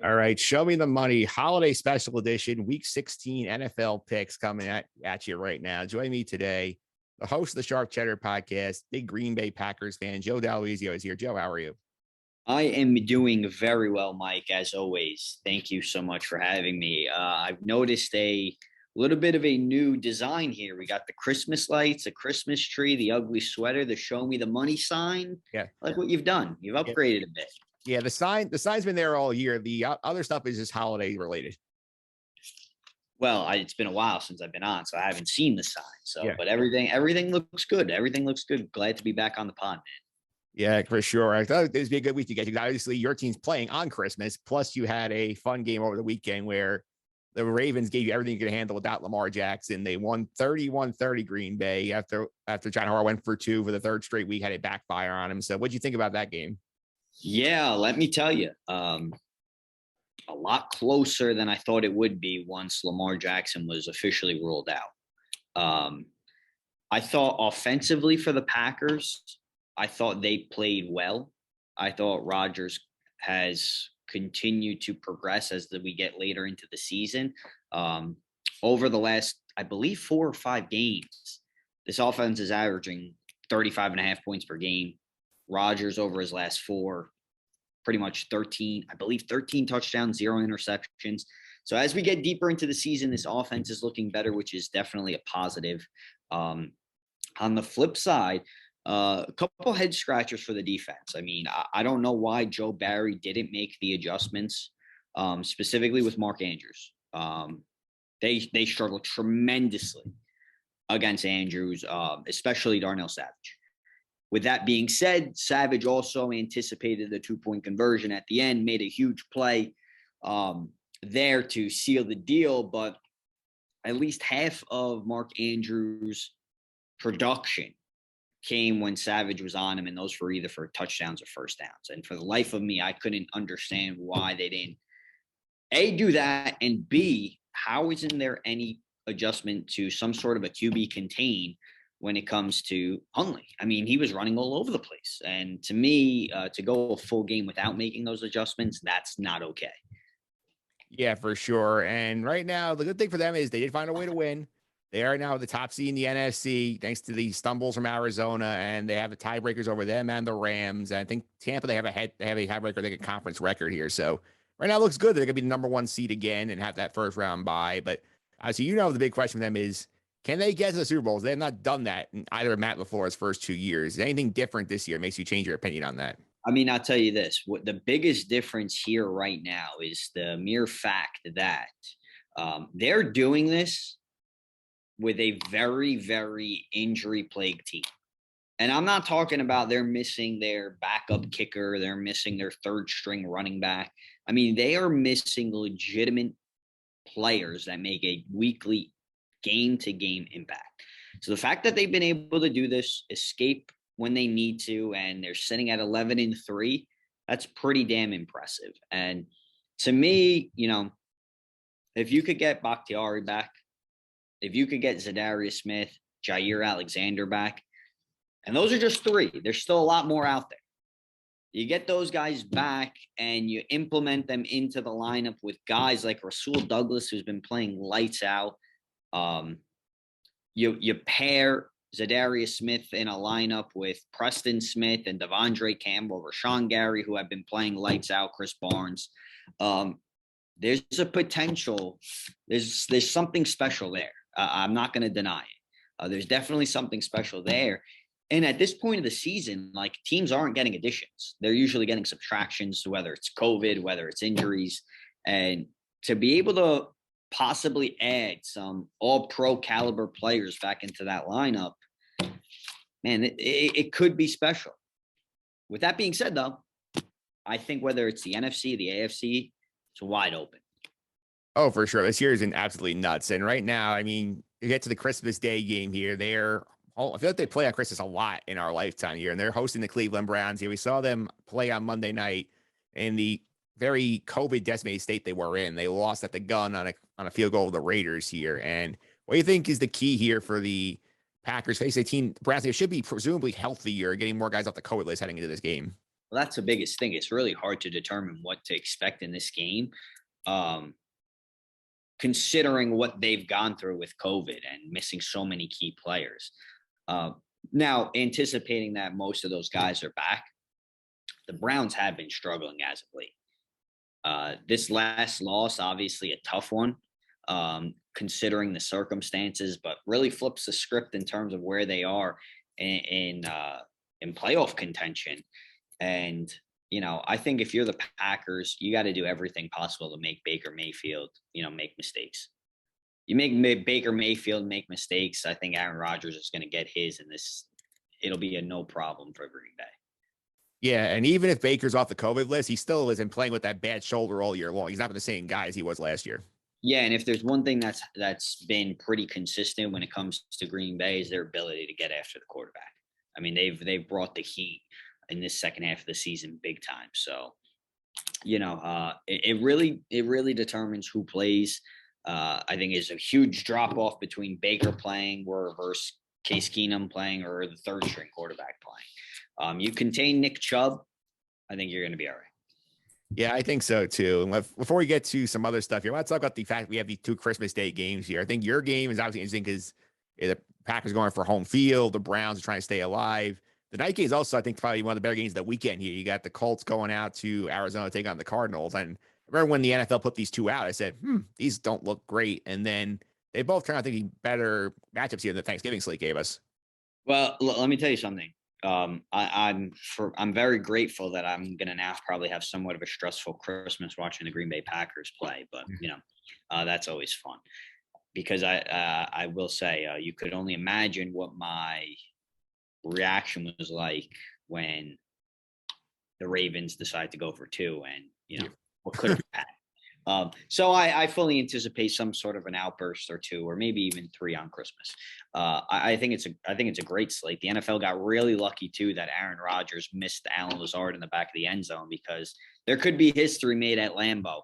All right, show me the money. Holiday special edition, week 16 NFL picks coming at you right now. Join me today, the host of the Sharp Cheddar Podcast, big Green Bay Packers fan, Joe D'Aloisio is here. Joe, how are you? I am doing very well, Mike, as always. Thank you so much for having me. I've noticed a little bit of a new design here. We got the Christmas lights, a Christmas tree, the ugly sweater, the show me the money sign. Yeah. I like what you've done. You've upgraded a bit. Yeah, the sign's been there all year. The other stuff is just holiday related. Well, it's been a while since I've been on, so I haven't seen the sign. So, yeah. But everything looks good. Everything looks good. Glad to be back on the pod, man. Yeah, for sure. I thought it would be a good week to get you. Obviously, your team's playing on Christmas. Plus, you had a fun game over the weekend where the Ravens gave you everything you could handle without Lamar Jackson. They won 31-30 Green Bay after John Harbaugh went for two for the third straight week, had it backfire on him. So what'd you think about that game? Yeah, let me tell you, a lot closer than I thought it would be once Lamar Jackson was officially ruled out. I thought offensively for the Packers, I thought they played well. I thought Rodgers has continued to progress as we get later into the season. Over the last, I believe, 4 or 5 games, this offense is averaging 35.5 points per game. Rodgers over his last 4, pretty much 13 touchdowns, 0 interceptions. So as we get deeper into the season, this offense is looking better, which is definitely a positive. On the flip side, a couple head scratchers for the defense. I mean, I don't know why Joe Barry didn't make the adjustments, specifically with Mark Andrews. They struggled tremendously against Andrews, especially Darnell Savage. With that being said, Savage also anticipated the 2-point conversion at the end, made a huge play there to seal the deal. But at least half of Mark Andrews' production came when Savage was on him, and those were either for touchdowns or first downs. And for the life of me, I couldn't understand why they didn't, A, do that, and B, how isn't there any adjustment to some sort of a QB contain when it comes to Hundley? I mean, he was running all over the place. And to me, to go a full game without making those adjustments, that's not okay. Yeah, for sure. And right now, the good thing for them is they did find a way to win. They are now the top seed in the NFC, thanks to the stumbles from Arizona, and they have the tiebreakers over them and the Rams. And I think Tampa, they have a tiebreaker, they get a conference record here. So right now it looks good. They're going to be the number 1 seed again and have that first round bye. But so the big question for them is, can they get to the Super Bowls? They have not done that in either of Matt LaFleur's first 2 years. Is anything different this year makes you change your opinion on that? I mean, I'll tell you this. What the biggest difference here right now is the mere fact that they're doing this with a very, very injury-plagued team. And I'm not talking about they're missing their backup kicker. They're missing their third-string running back. I mean, they are missing legitimate players that make a weekly game-to-game impact. So the fact that they've been able to do this, escape when they need to, and they're sitting at 11-3, that's pretty damn impressive. And to me, if you could get Bakhtiari back, if you could get Zadarius Smith, Jair Alexander back, and those are just 3. There's still a lot more out there. You get those guys back and you implement them into the lineup with guys like Rasul Douglas, who's been playing lights out. You pair Zadarius Smith in a lineup with Preston Smith and Devondre Campbell, Rashawn Gary, who have been playing lights out, Chris Barnes. There's a potential. There's something special there. I'm not going to deny it. There's definitely something special there. And at this point of the season, like, teams aren't getting additions. They're usually getting subtractions, whether it's COVID, whether it's injuries. And to be able to possibly add some all-pro caliber players back into that lineup, man, it could be special. With that being said, though, I think whether it's the NFC, the AFC, it's wide open. Oh, for sure. This year is absolutely nuts. And right now, I mean, you get to the Christmas Day game here. I feel like they play on Christmas a lot in our lifetime here, and they're hosting the Cleveland Browns here. We saw them play on Monday night in the very COVID decimated state they were in. They lost at the gun on a field goal of the Raiders here. And what do you think is the key here for the Packers face a team, Browns, they should be presumably healthier, getting more guys off the COVID list heading into this game? Well, that's the biggest thing. It's really hard to determine what to expect in this game, um, considering what they've gone through with COVID and missing so many key players. Uh, Now, anticipating that most of those guys are back, the Browns have been struggling as of late. This last loss, obviously a tough one, considering the circumstances, but really flips the script in terms of where they are in playoff contention. And I think if you're the Packers, you got to do everything possible to make Baker Mayfield, make mistakes. You make Baker Mayfield make mistakes, I think Aaron Rodgers is going to get his, and it'll be a no problem for Green Bay. Yeah, and even if Baker's off the COVID list, he still isn't playing with that bad shoulder all year long. He's not the same guy as he was last year. Yeah, and if there's one thing that's been pretty consistent when it comes to Green Bay is their ability to get after the quarterback. I mean, they've brought the heat in this second half of the season big time. So, it really determines who plays. I think it's a huge drop off between Baker playing versus Case Keenum playing or the third string quarterback playing. You contain Nick Chubb, I think you're going to be all right. Yeah, I think so too. And before we get to some other stuff here, let's talk about the fact we have these 2 Christmas Day games here. I think your game is obviously interesting because the Packers going for home field, the Browns are trying to stay alive. The night game is also, I think, probably one of the better games of the weekend here. You got the Colts going out to Arizona to take on the Cardinals. And I remember when the NFL put these 2 out, I said, these don't look great. And then they both turned out to be better matchups here than the Thanksgiving slate gave us. Well, let me tell you something. I'm very grateful that I'm going to now probably have somewhat of a stressful Christmas watching the Green Bay Packers play, but that's always fun because I will say you could only imagine what my reaction was like when the Ravens decided to go for 2 and what could have happened. So I fully anticipate some sort of an outburst or 2, or maybe even 3 on Christmas. I think it's a great slate. The NFL got really lucky too that Aaron Rodgers missed Allen Lazard in the back of the end zone because there could be history made at Lambeau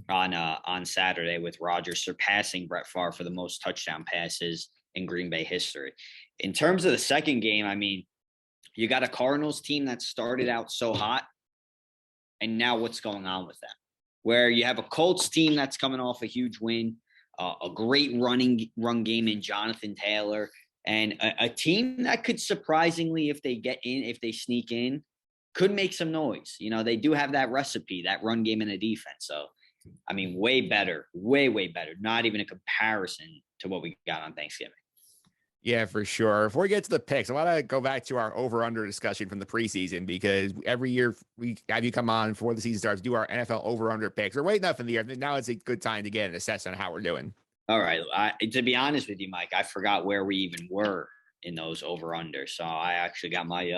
on Saturday with Rodgers surpassing Brett Favre for the most touchdown passes in Green Bay history. In terms of the second game, I mean, you got a Cardinals team that started out so hot, and now what's going on with them? Where you have a Colts team that's coming off a huge win, a great run game in Jonathan Taylor, and a team that could surprisingly, if they sneak in, could make some noise. They do have that recipe, that run game and a defense. So, I mean, way better, way better. Not even a comparison to what we got on Thanksgiving. Yeah, for sure. Before we get to the picks, I want to go back to our over-under discussion from the preseason because every year we have you come on before the season starts, do our NFL over-under picks. We're waiting up in the year. Now it's a good time to get an assessment on how we're doing. All right. To be honest with you, Mike, I forgot where we even were in those over-under. So I actually got my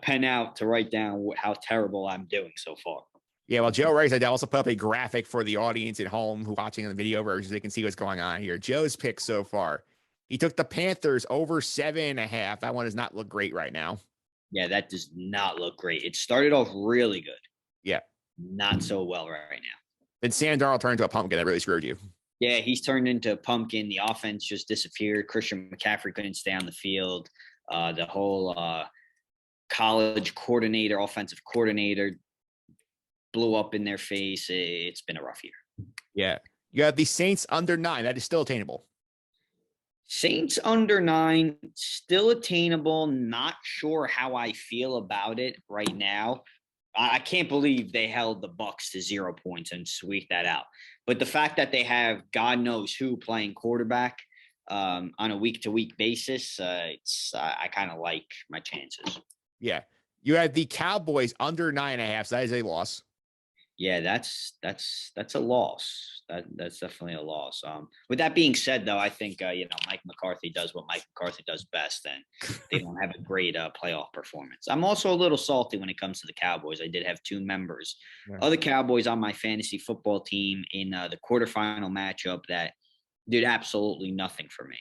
pen out to write down how terrible I'm doing so far. Yeah, well, Joe Rice, I also put up a graphic for the audience at home who watching on the video version so they can see what's going on here. Joe's picks so far. He took the Panthers over 7.5. That one does not look great right now. Yeah, that does not look great. It started off really good. Yeah. Not so well right now. Then Sam Darnold turned into a pumpkin. That really screwed you. Yeah, he's turned into a pumpkin. The offense just disappeared. Christian McCaffrey couldn't stay on the field. The whole college coordinator, offensive coordinator blew up in their face. It's been a rough year. Yeah. You got the Saints under 9. That is still attainable. Saints under 9, still attainable. Not sure how I feel about it right now. I can't believe they held the Bucs to 0 points and squeaked that out. But the fact that they have God knows who playing quarterback on a week-to-week basis, I kind of like my chances. Yeah. You had the Cowboys under 9.5. So that is a loss. Yeah, that's a loss. That's definitely a loss. With that being said, though, I think Mike McCarthy does what Mike McCarthy does best, and they don't have a great playoff performance. I'm also a little salty when it comes to the Cowboys. I did have 2 members of the Cowboys on my fantasy football team in the quarterfinal matchup that did absolutely nothing for me.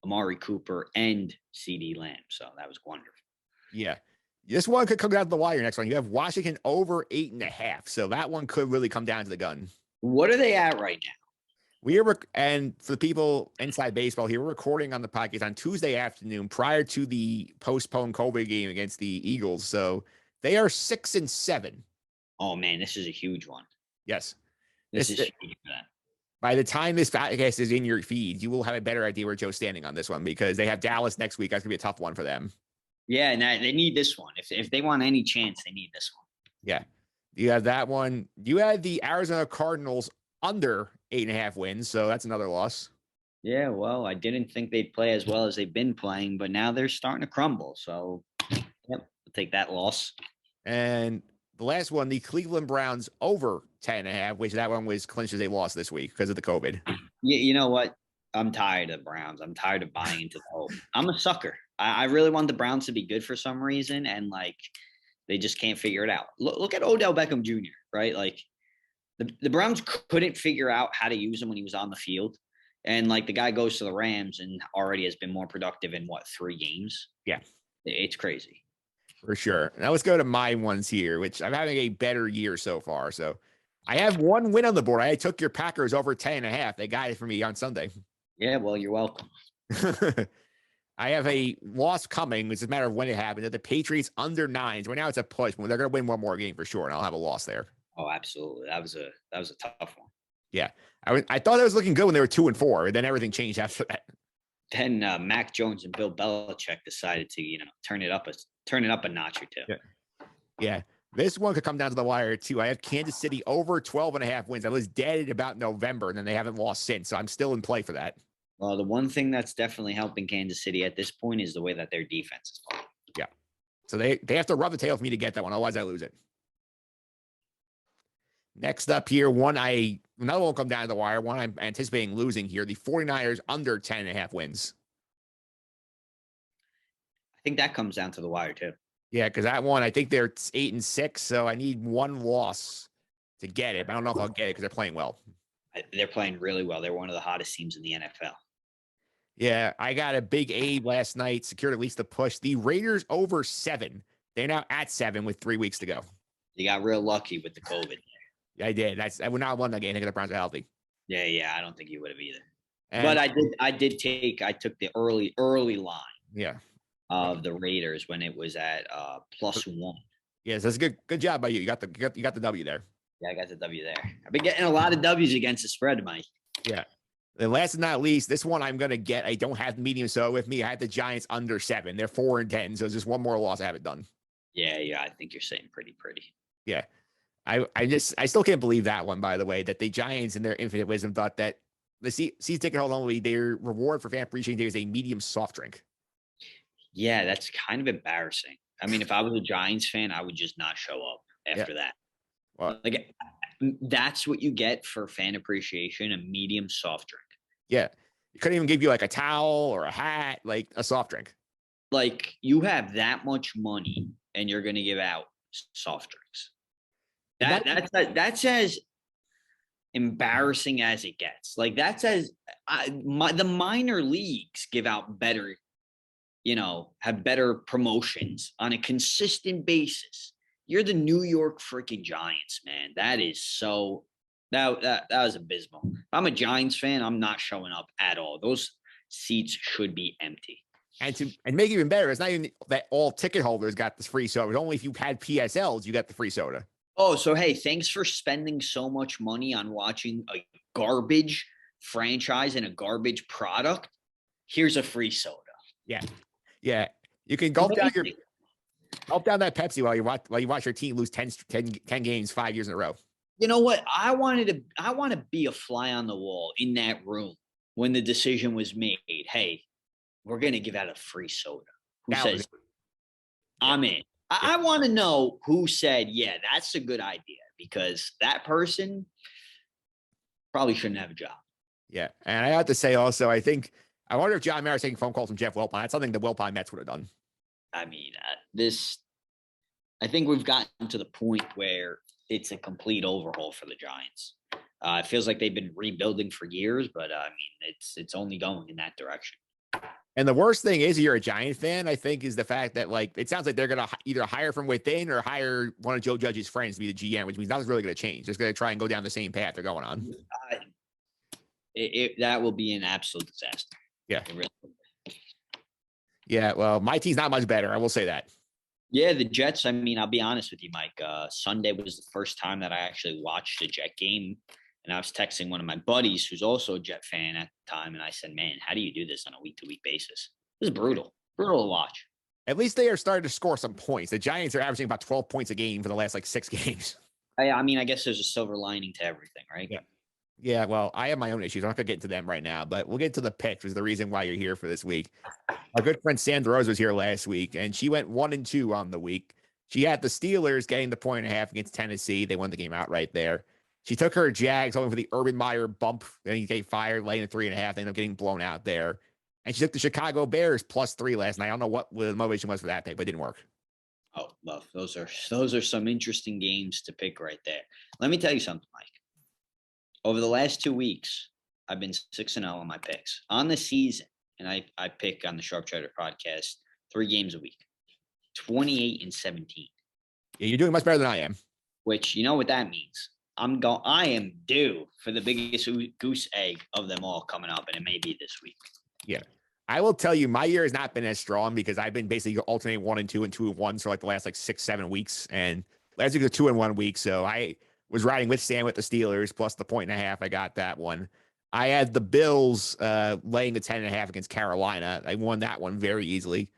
Amari Cooper and CeeDee Lamb, so that was wonderful. Yeah. This one could come down to the wire next one. You have Washington over 8.5. So that one could really come down to the gun. What are they at right now? And for the people inside baseball here, we're recording on the podcast on Tuesday afternoon prior to the postponed COVID game against the Eagles. So They are 6-7. Oh man, this is a huge one. Yes. This is huge for them. By the time this podcast is in your feed, you will have a better idea where Joe's standing on this one because they have Dallas next week. That's going to be a tough one for them. Yeah, and they need this one. If they want any chance, they need this one. Yeah. You have that one. You had the Arizona Cardinals under 8.5 wins, so that's another loss. Yeah, well, I didn't think they'd play as well as they've been playing, but now they're starting to crumble. So, yep, I'll take that loss. And the last one, the Cleveland Browns over 10.5, which that one was clinched as a loss this week because of the COVID. Yeah, you know what? I'm tired of the Browns. I'm tired of buying into the hope. I'm a sucker. I really want the Browns to be good for some reason, and like they just can't figure it out. Look at Odell Beckham Jr., right? Like the Browns couldn't figure out how to use him when he was on the field. And like the guy goes to the Rams and already has been more productive in 3 games. Yeah. It's crazy. For sure. Now let's go to my ones here, which I'm having a better year so far. So I have one win on the board. I took your Packers over 10.5. They got it for me on Sunday. Yeah, well, you're welcome. I have a loss coming. It's a matter of when it happens. At the Patriots under 9. Right now it's a push, but they're going to win one more game for sure, and I'll have a loss there. Oh, absolutely. That was a tough one. Yeah. I thought it was looking good when they were 2-4, and then everything changed after that. Then Mac Jones and Bill Belichick decided to, turn it up a notch or two. Yeah. This one could come down to the wire too. I have Kansas City over 12.5 wins. I was dead at about November, and then they haven't lost since. So I'm still in play for that. Well, the one thing that's definitely helping Kansas City at this point is the way that their defense is playing. Yeah. So they have to rub the tail for me to get that one. Otherwise I lose it. Next up here, another one will come down to the wire. One I'm anticipating losing here. The 49ers under 10.5 wins. I think that comes down to the wire too. Yeah, because that one, I think they're 8-6, so I need one loss to get it. But I don't know if I'll get it because they're playing well. They're playing really well. They're one of the hottest teams in the NFL. Yeah, I got a big Abe last night, secured at least the push. The Raiders over 7. They're now at 7 with 3 weeks to go. You got real lucky with the COVID. I did. I would not won that game. I think the Browns are healthy. Yeah. I don't think you would have either. And, but I took the early line. Yeah. Of the Raiders when it was at +1. Yes, that's a good job by you. You got the W there. Yeah, I got the W there. I've been getting a lot of W's against the spread, Mike. Yeah. And last but not least, this one I'm gonna get. I don't have the medium so with me. I had the Giants under 7. They're 4-10, so it's just one more loss. I have it done. Yeah. I think you're saying pretty. Yeah. I still can't believe that one, by the way, that the Giants in their infinite wisdom thought that the season ticket holder only, their reward for fan appreciation day is a medium soft drink. Yeah, that's kind of embarrassing. I mean, if I was a Giants fan, I would just not show up after that. Well, like that's what you get for fan appreciation, a medium soft drink. Yeah. It couldn't even give you like a towel or a hat, like a soft drink. Like you have that much money and you're going to give out soft drinks. That's as embarrassing as it gets. Like that's as the minor leagues give out better, have better promotions on a consistent basis. You're the New York freaking Giants, man. That is so that was abysmal. If I'm a Giants fan, I'm not showing up at all. Those seats should be empty. And make it even better, it's not even that all ticket holders got this free soda. It's only if you had PSLs, you got the free soda. Oh, so hey, thanks for spending so much money on watching a garbage franchise and a garbage product. Here's a free soda. Yeah. You can gulp down that Pepsi while you watch your team lose 10 games 5 years in a row. You know what? I want to be a fly on the wall in that room when the decision was made. Hey, we're going to give out a free soda. Who says I'm in? I want to know who said, yeah, that's a good idea, because that person probably shouldn't have a job. Yeah. And I have to say also, I wonder if John Mara's taking phone calls from Jeff Wilpon. That's something the Wilpon Mets would have done. I mean, I think we've gotten to the point where it's a complete overhaul for the Giants. It feels like they've been rebuilding for years, but I mean, it's only going in that direction. And the worst thing is, you're a Giant fan, I think, is the fact that, like, it sounds like they're going to either hire from within or hire one of Joe Judge's friends to be the GM, which means nothing's really going to change. Just going to try and go down the same path they're going on. That will be an absolute disaster. Yeah. Yeah, well, my team's not much better. I will say that. Yeah, the Jets. I mean, I'll be honest with you, Mike. Sunday was the first time that I actually watched a Jet game. And I was texting one of my buddies who's also a Jet fan at the time. And I said, man, how do you do this on a week-to-week basis? This is brutal. Brutal to watch. At least they are starting to score some points. The Giants are averaging about 12 points a game for the last like 6 games. I mean, I guess there's a silver lining to everything, right? Yeah. Yeah, well, I have my own issues. I'm not going to get into them right now, but we'll get to the picks, which is the reason why you're here for this week. Our good friend Sandra Rose was here last week, and she went 1-2 on the week. She had the Steelers getting the 1.5 against Tennessee. They won the game out right there. She took her Jags home for the Urban Meyer bump. Then he got fired, laying at 3.5. They ended up getting blown out there. And she took the Chicago Bears +3 last night. I don't know what the motivation was for that pick, but it didn't work. Oh, love. Those are some interesting games to pick right there. Let me tell you something, Mike. Over the last 2 weeks, I've been 6-0 on my picks. On the season, and I pick on the Sharp Cheddar Podcast 3 games a week, 28-17. Yeah, you're doing much better than I am. Which, you know what that means? I am due for the biggest goose egg of them all coming up, and it may be this week. Yeah. I will tell you, my year has not been as strong because I've been basically alternating 1-2 and 2-1 for like the last like 6-7 weeks. And last week was a 2-1 week. So I was riding with Sam with the Steelers plus the 1.5. I got that one. I had the Bills laying the 10.5 against Carolina. I won that one very easily.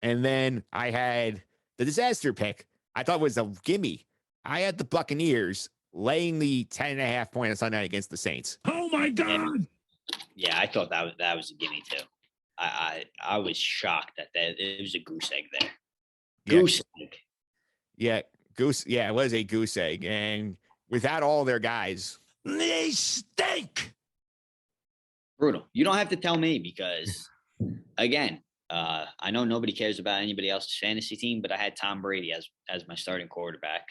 And then I had the disaster pick. I thought was a gimme. I had the Buccaneers laying the 10.5 point on Sunday night against the Saints. Oh my God. Yeah, I thought that was a gimme too. I was shocked that it was a goose egg there. Goose egg. Yeah, goose. Yeah, it was a goose egg. And without all their guys, They stink. Brutal. You don't have to tell me because, again, I know nobody cares about anybody else's fantasy team, but I had Tom Brady as my starting quarterback,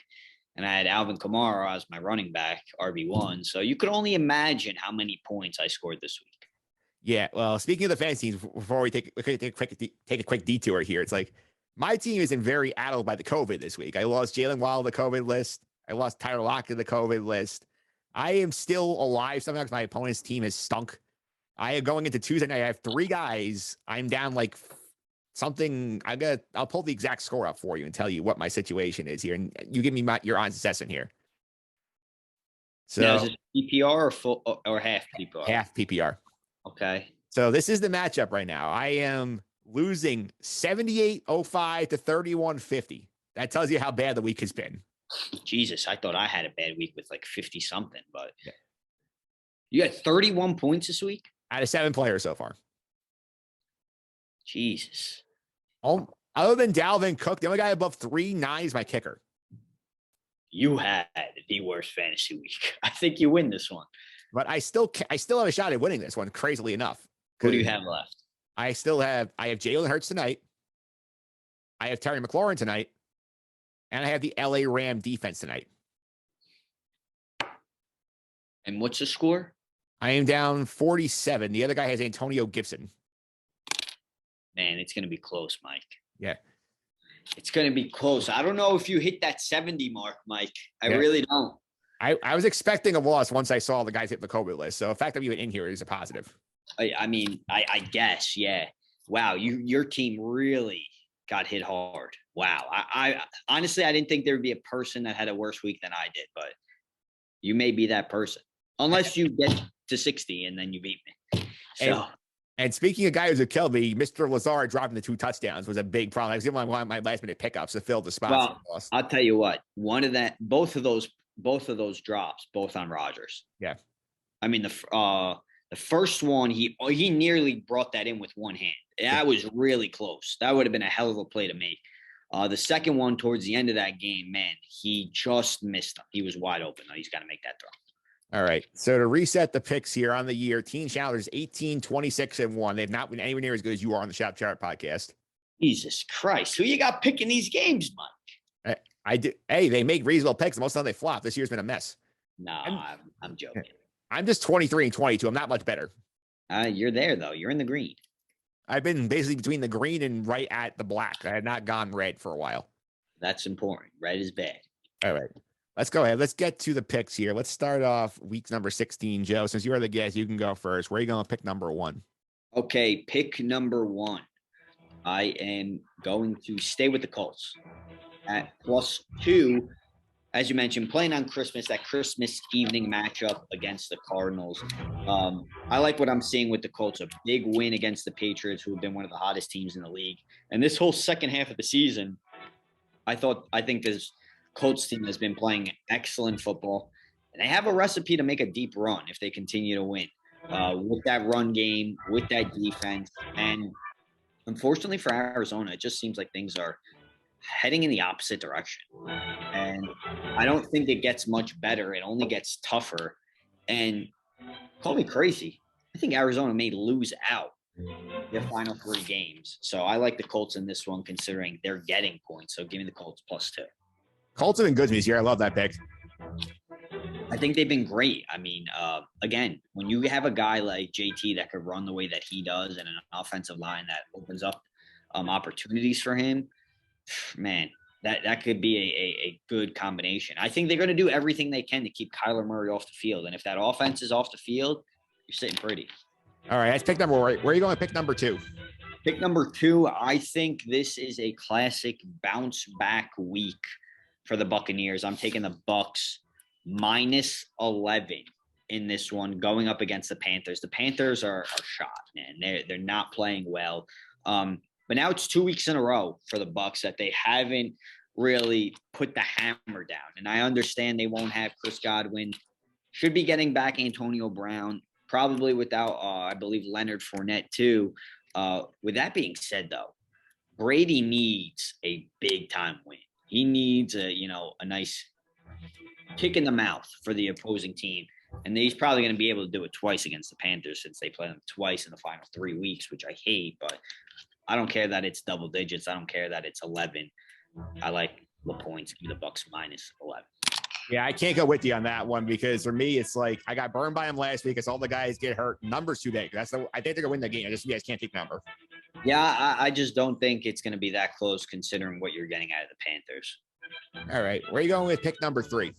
and I had Alvin Kamara as my running back, RB1. So you could only imagine how many points I scored this week. yeah. Well, speaking of the fantasy teams, before we take a quick detour here, it's like my team isn't very addled by the COVID this week. I lost Jalen Waddle to the COVID list. I lost Tyler Lockett to the COVID list. I am still alive somehow because my opponent's team has stunk. I am going into Tuesday night. I have 3 guys. I'm down like something. I'll pull the exact score up for you and tell you what my situation is here. And you give me your honest assessment here. So now, is it PPR or full or half PPR? Half PPR. Okay. So this is the matchup right now. I am losing 78-05 to 31-50. That tells you how bad the week has been. Jesus, I thought I had a bad week with like 50 something, but yeah. You got 31 points this week? Out of 7 players so far. Jesus. Other than Dalvin Cook, the only guy above 3.9 is my kicker. You had the worst fantasy week. I think you win this one. But I still have a shot at winning this one, crazily enough. Who do you have left? I have Jalen Hurts tonight. I have Terry McLaurin tonight. And I have the LA Ram defense tonight. And what's the score? I am down 47. The other guy has Antonio Gibson. Man, it's going to be close, Mike. Yeah. It's going to be close. I don't know if you hit that 70 mark, Mike. I really don't. I was expecting a loss once I saw the guys hit the COVID list. So the fact that we went in here is a positive. I mean, I guess, yeah. Wow, your team really got hit hard. Wow. I honestly, I didn't think there would be a person that had a worse week than I did, but you may be that person. Unless you get to 60 and then you beat me. So. And speaking of guys who killed me, Mr. Lazard dropping the 2 touchdowns was a big problem. I was giving one of my last minute pickups to fill the spots. Well, I'll tell you what, both of those drops, both on Rodgers. Yeah. I mean, the first one, he nearly brought that in with one hand. That was really close. That would have been a hell of a play to make. The second one towards the end of that game, man, he just missed him. He was wide open. He's got to make that throw. All right. So to reset the picks here on the year, Team Challengers 18-26-1. They've not been anywhere near as good as you are on the Sharp Cheddar Podcast. Jesus Christ. Who you got picking these games, Mike? I do. Hey, they make reasonable picks. Most of the time they flop. This year's been a mess. No, I'm joking. I'm just 23-22. I'm not much better. You're there, though. You're in the green. I've been basically between the green and right at the black. I had not gone red for a while. That's important. Red is bad. All right. Let's go ahead. Let's get to the picks here. Let's start off week number 16. Joe, since you are the guest, you can go first. Where are you going to pick number 1? Okay, pick number 1. I am going to stay with the Colts at +2. As you mentioned, playing on Christmas, that Christmas evening matchup against the Cardinals. I like what I'm seeing with the Colts, a big win against the Patriots, who have been one of the hottest teams in the league. And this whole second half of the season, I think this Colts team has been playing excellent football. And they have a recipe to make a deep run if they continue to win with that run game, with that defense. And unfortunately for Arizona, it just seems like things are heading in the opposite direction. And I don't think it gets much better. It only gets tougher. And call me crazy, I think Arizona may lose out their final 3 games. So I like the Colts in this one, considering they're getting points. So give me the Colts +2. Colts have been good to me this year. I love that pick. I think they've been great. I mean, again, when you have a guy like JT that could run the way that he does and an offensive line that opens up opportunities for him, man, that could be a good combination. I think they're going to do everything they can to keep Kyler Murray off the field. And if that offense is off the field, you're sitting pretty. All right, that's pick number 1. Where are you going with pick number 2? Pick number 2, I think this is a classic bounce back week for the Buccaneers. I'm taking the Bucs -11 in this one, going up against the Panthers. The Panthers are shot, man. They're not playing well. But now it's 2 weeks in a row for the Bucs that they haven't really put the hammer down. And I understand they won't have Chris Godwin. Should be getting back Antonio Brown, probably without, I believe, Leonard Fournette too. With that being said, though, Brady needs a big-time win. He needs a nice kick in the mouth for the opposing team. And he's probably going to be able to do it twice against the Panthers, since they play them twice in the final 3 weeks, which I hate, but I don't care that it's double digits. I don't care that it's 11. I like the points. Give me the Bucs -11. Yeah, I can't go with you on that one, because for me, it's like I got burned by him last week because all the guys get hurt. Numbers too big. I think they're gonna win the game. You guys can't take number. Yeah, I just don't think it's going to be that close, considering what you're getting out of the Panthers. All right, where are you going with pick number 3?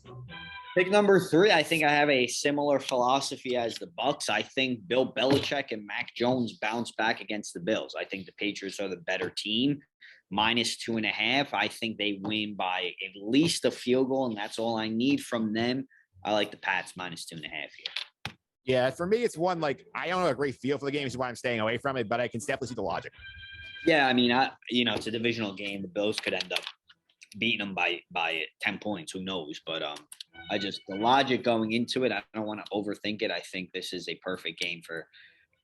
Pick number 3, I think I have a similar philosophy as the Bucs. I think Bill Belichick and Mac Jones bounce back against the Bills. I think the Patriots are the better team. -2.5. I think they win by at least a field goal, and that's all I need from them. I like the Pats -2.5 here. Yeah, for me, it's one like I don't have a great feel for the game, is why I'm staying away from it, but I can definitely see the logic. Yeah, I mean, it's a divisional game. The Bills could end up beating them by 10 points. Who knows? But the logic going into it, I don't want to overthink it. I think this is a perfect game for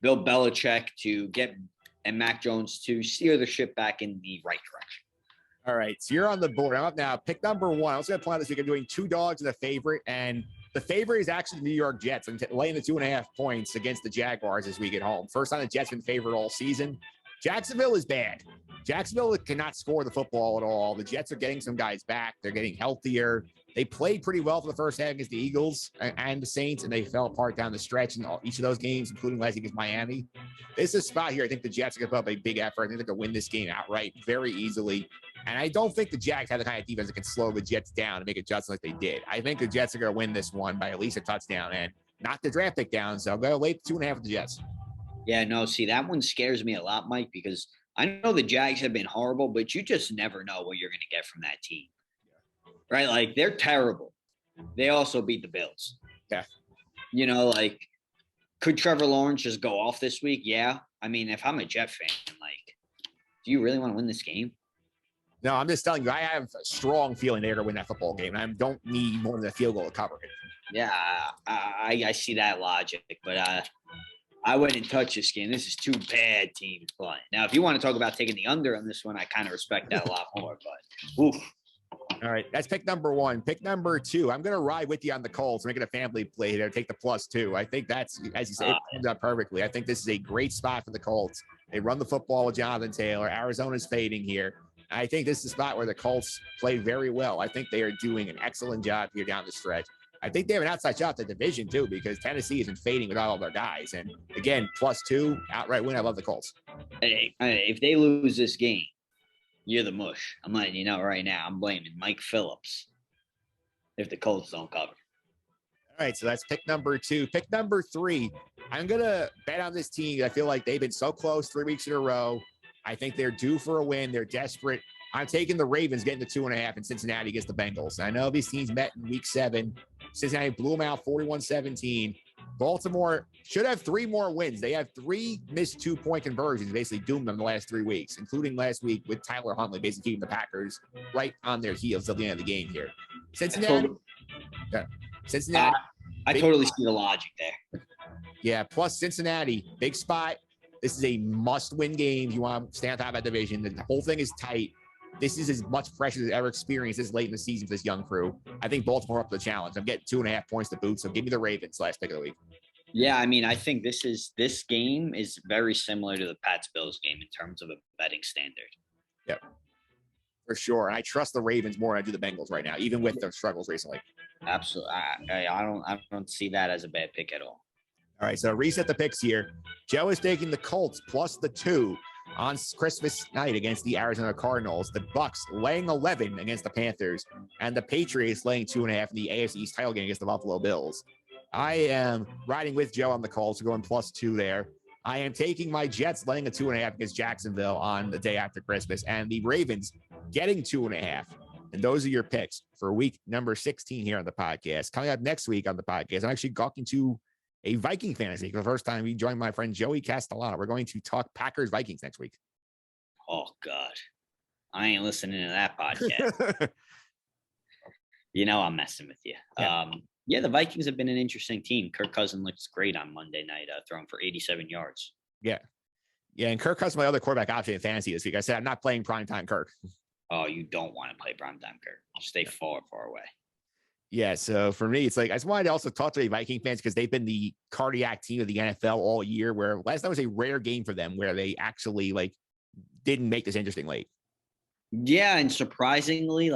Bill Belichick to get and Mac Jones to steer the ship back in the right direction. All right, so you're on the board. I'm up now. Pick number 1. I was going to plan this week. I'm doing 2 dogs and a favorite, and the favorite is actually the New York Jets. I'm laying the 2.5 points against the Jaguars this week at home. First time the Jets been favored all season. Jacksonville is bad. Jacksonville cannot score the football at all. The Jets are getting some guys back. They're getting healthier. They played pretty well for the first half against the Eagles and the Saints, and they fell apart down the stretch in each of those games, including last against Miami. This is a spot here. I think the Jets are going to put up a big effort. I think they're going to win this game outright very easily. And I don't think the Jags have the kind of defense that can slow the Jets down and make adjustments like they did. I think the Jets are going to win this one by at least a touchdown and knock the draft pick down. So I'll go late 2.5 with the Jets. Yeah, no, see, that one scares me a lot, Mike, because I know the Jags have been horrible, but you just never know what you're going to get from that team. Right? Like, they're terrible. They also beat the Bills. Yeah. Could Trevor Lawrence just go off this week? Yeah. I mean, if I'm a Jet fan, do you really want to win this game? No, I'm just telling you, I have a strong feeling they're going to win that football game. And I don't need more than a field goal to cover it. Yeah, I see that logic, but I wouldn't touch this game. This is 2 bad teams playing. Now, if you want to talk about taking the under on this one, I kind of respect that a lot more, but oof. All right, that's pick number 1. Pick number 2, I'm going to ride with you on the Colts, make it a family play there, take the +2. I think that's, as you said, it comes up perfectly. I think this is a great spot for the Colts. They run the football with Jonathan Taylor. Arizona's fading here. I think this is a spot where the Colts play very well. I think they are doing an excellent job here down the stretch. I think they have an outside shot at the division, too, because Tennessee isn't fading without all their guys. And, again, +2, outright win. I love the Colts. Hey, if they lose this game, you're the mush. I'm letting you know right now. I'm blaming Mike Phillips if the Colts don't cover. All right, so that's pick number 2. Pick number 3, I'm going to bet on this team. I feel like they've been so close 3 weeks in a row. I think they're due for a win. They're desperate. I'm taking the Ravens getting the 2.5, and Cincinnati against the Bengals. I know these teams met in week 7. Cincinnati blew them out 41-17. Baltimore should have 3 more wins. They have 3 missed 2-point conversions, basically doomed them the last 3 weeks, including last week with Tyler Huntley basically keeping the Packers right on their heels till the end of the game here. Cincinnati. I totally see the logic there. Yeah, plus Cincinnati, big spot. This is a must-win game. You want to stay on top of that division. The whole thing is tight. This is as much pressure as ever experienced this late in the season for this young crew. I think Baltimore up to the challenge. I'm getting 2.5 points to boot, so give me the Ravens last pick of the week. Yeah, I mean, I think this game is very similar to the Pats-Bills game in terms of a betting standard. Yep, for sure. And I trust the Ravens more than I do the Bengals right now, even with their struggles recently. Absolutely, I don't see that as a bad pick at all. All right, so reset the picks here. Joe is taking the Colts plus the 2 on Christmas night against the Arizona Cardinals. The Bucks laying 11 against the Panthers, and the Patriots laying 2.5 in the AFC East title game against the Buffalo Bills. I am riding with Joe on the Colts, going plus 2 there. I am taking my Jets laying a 2.5 against Jacksonville on the day after Christmas, and the Ravens getting 2.5. And those are your picks for week number 16 here on the podcast. Coming up next week on the podcast, I'm actually talking to a Viking fantasy for the first time. We joined my friend Joey Castellano. We're going to talk Packers Vikings next week. Oh God, I ain't listening to that podcast. You know I'm messing with you. Yeah. The Vikings have been an interesting team. Kirk Cousins looks great on Monday night, throwing for 87 yards. Yeah, and Kirk Cousins, my other quarterback option in fantasy this week. I said I'm not playing primetime Kirk. Oh, you don't want to play primetime Kirk. Stay far away. Yeah, so for me, it's like I just wanted to also talk to the Viking fans because they've been the cardiac team of the NFL all year, where last night was a rare game for them where they actually didn't make this interesting late. Yeah, and surprisingly,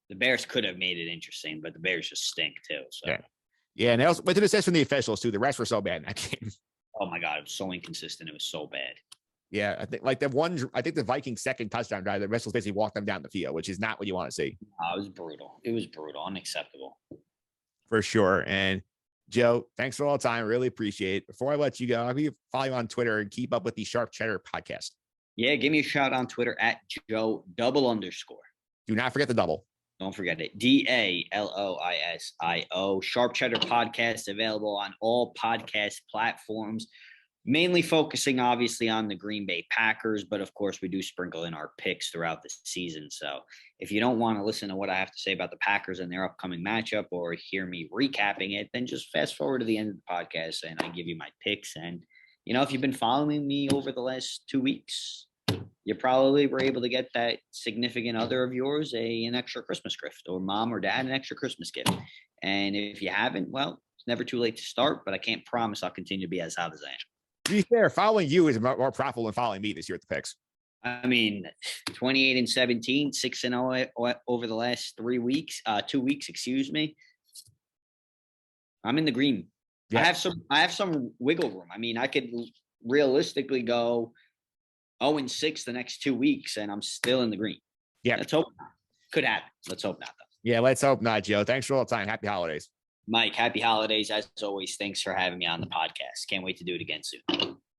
the Bears could have made it interesting, but the Bears just stink too. So yeah, and they also went to the assist from the officials too. The refs were so bad in that game. Oh my God, it was so inconsistent. It was so bad. Yeah, I think the Vikings' second touchdown drive, the Wrestlers basically walked them down the field, which is not what you want to see. It was brutal. It was brutal, unacceptable. For sure. And Joe, thanks for all the time. Really appreciate it. Before I let you go, I'll be following you on Twitter and keep up with the Sharp Cheddar podcast. Yeah, give me a shout on Twitter at Joe __. Do not forget the double. Don't forget it. DALOISIO. Sharp Cheddar Podcast, available on all podcast platforms. Mainly focusing, obviously, on the Green Bay Packers, but of course, we do sprinkle in our picks throughout the season. So if you don't want to listen to what I have to say about the Packers and their upcoming matchup or hear me recapping it, then just fast forward to the end of the podcast and I give you my picks. And, if you've been following me over the last 2 weeks, you probably were able to get that significant other of yours an extra Christmas gift, or mom or dad an extra Christmas gift. And if you haven't, well, it's never too late to start, but I can't promise I'll continue to be as hot as I am. To be fair, following you is more profitable than following me this year at the picks. I mean, 28-17, 6-0 over the last 2 weeks, excuse me. I'm in the green. Yeah. I have some wiggle room. I mean, I could realistically go 0-6 the next 2 weeks, and I'm still in the green. Yeah. Let's hope not. Could happen. Let's hope not, though. Yeah, let's hope not, Joe. Thanks for all the time. Happy holidays. Mike, happy holidays. As always, thanks for having me on the podcast. Can't wait to do it again soon.